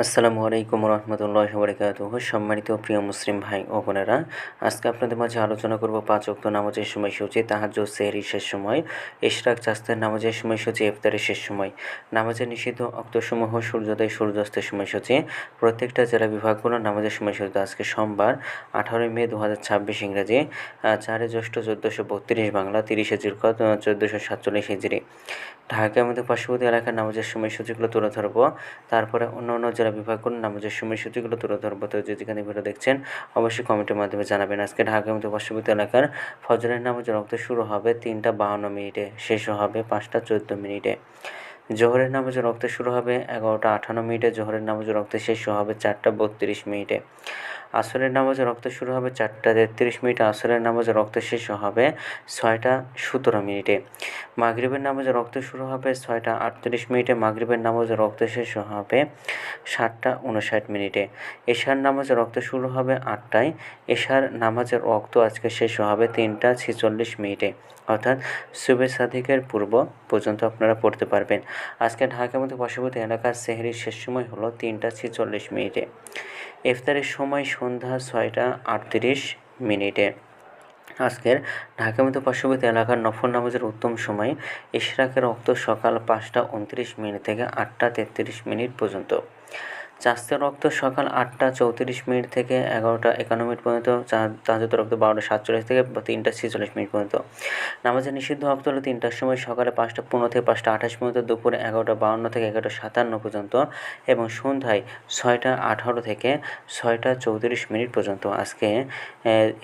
আসসালামু আলাইকুম রহমতুল্লাহি ওয়া বারাকাতুহু। সম্মানিত প্রিয় মুসলিম ভাই ও বোনেরা, আজকে আপনাদের মাঝে আলোচনা করব ৫ ওয়াক্ত নামাজের সময়সূচি, তাহাজ্জুদ, সেহরি শেষ সময়, ইশরাক, চাঁদের নামাজের সময়সূচি, ইফতারের শেষ সময়, নামাজের নিষিদ্ধ অক্তসমূহ, সূর্যোদয় সূর্যাস্তের সময়সূচি, প্রত্যেকটা জেলা বিভাগগুলো নামাজের সময়সূচি। আজকে সোমবার ১৮ মে ২০২৬ ইংরেজি, ৪ জ্যৈষ্ঠ ১৪৩২ বাংলা, ৩০ জিলকদ ১৪৪৭ হিজরি। ঢাকা মধ্যে পার্শ্ববর্তী এলাকার নামাজের সময়সূচিগুলো তুলে ধরবো। তারপরে অন্য জেলা বিভাগগুলো নামাজের সময়সূচিগুলো তুলে ধরবো। তো যেখানে ভিডিও দেখছেন অবশ্যই কমেন্টের মাধ্যমে জানাবেন। আজকে ঢাকা মধ্যে পার্শ্ববর্তী এলাকার ফজরের নামাজের রক্ত শুরু হবে ৩টা ৫২ মিনিটে, শেষ হবে ৫টা ১৪ মিনিটে। জোহরের নামাজের রক্ত শুরু হবে ১১টা ৫৮ মিনিটে, জোহরের নামাজের রক্ত শেষ হবে ৪টা ৩২ মিনিটে। আসরের নামাজের রক্ত শুরু হবে ৪টা ৩৩ মিনিটে, আসরের নামাজের রক্ত শেষ হবে ৬টা ১৭ মিনিটে। মাগরিবের নামাজের রক্ত শুরু হবে ৬টা ৩৮ মিনিটে, মাগরিবের নামাজের রক্ত শেষ হবে ৭টা ৫৯ মিনিটে। এশার নামাজের রক্ত শুরু হবে ৮টায়, এশার নামাজের রক্ত আজকে শেষ হবে ৩টা ৪৬ মিনিটে, অর্থাৎ সুবহে সাদিকের পূর্ব পর্যন্ত আপনারা পড়তে পারবেন। আজকে ঢাকার মধ্যে পার্শ্ববর্তী এলাকার সেহরির শেষ সময় হলো ৩টা ৪৬ মিনিটে। ইফতারের সময় সন্ধ্যা ৬টা ৩৮ মিনিটে। আজকের ঢাকার মধ্যে পার্শ্ববর্তী এলাকার নফল নামাজের উত্তম সময় ইশরাকের রক্ত সকাল ৫টা ২৯ মিনিট থেকে ৮টা ৩৩ মিনিট পর্যন্ত। চাঁদের রক্ত সকাল ৮টা ৩৪ মিনিট থেকে ১১টা ৫১ মিনিট পর্যন্ত। তাহাজ্জুদের রক্ত ১২টা ৪৭ থেকে ৩টা ৪৬ মিনিট পর্যন্ত। নামাজের নিষিদ্ধ রক্ত হলো ৩টার সময়, সকালে ৫টা ১৫ থেকে ৫টা ২৮ পর্যন্ত, দুপুরে ১১টা ৫২ থেকে ১১টা ৫৭ পর্যন্ত এবং সন্ধ্যায় ৬টা ১৮ থেকে ৬টা ৩৪ মিনিট পর্যন্ত। আজকে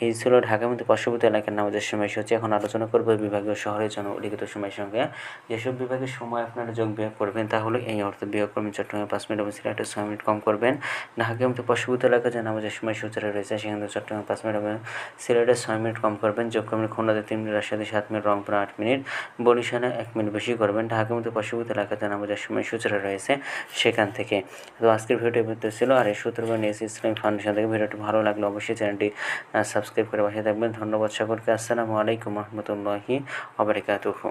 এই ছিল ঢাকার মধ্যে পার্শ্ববর্তী এলাকার নামাজের সময়সূচি। এখন আলোচনা করব বিভাগীয় শহরের জন্য লিখিত সময়ের সঙ্গে। যেসব বিভাগের সময় আপনারা যোগ বিয়োগ করবেন তাহলে এই অর্থে বিয়োগ করবেন চট্টগ্রামে ৫ মিনিট এবং সিলেটে ৬ মিনিট কম করবেন। ঢাকার মধ্যে পার্শ্ববর্তী এলাকায় যে নামাজের সময়সূচি রয়েছে সেখানে চট্টগ্রামে ৫ মিনিট এবং সিলেটে ৬ মিনিট কম করবেন। যোগ করবেন খুলনাতে ৩ মিনিট, রাজশাহীতে ৭ মিনিট, রংপুরে ৮ মিনিট, বরিশালে ১ মিনিট বেশি করবেন। ঢাকার মধ্যে পার্শ্ববর্তী এলাকাতে নামাজের সময়সূচি রয়েছে সেখান থেকে। তো আজকের ভিডিওটি ভিতরে ছিল। আর এই সূত্রগুলো নিয়েছি ইসলামিক ফাউন্ডেশন থেকে। ভিডিওটি ভালো লাগলে অবশ্যই চ্যানেলটি সাবস্ক্রাইব করে পাশে থাকবেন। ধন্যবাদ সকলকে। আসসালামু আলাইকুম রহমতুল্লাহি ওয়া বারাকাতুহু।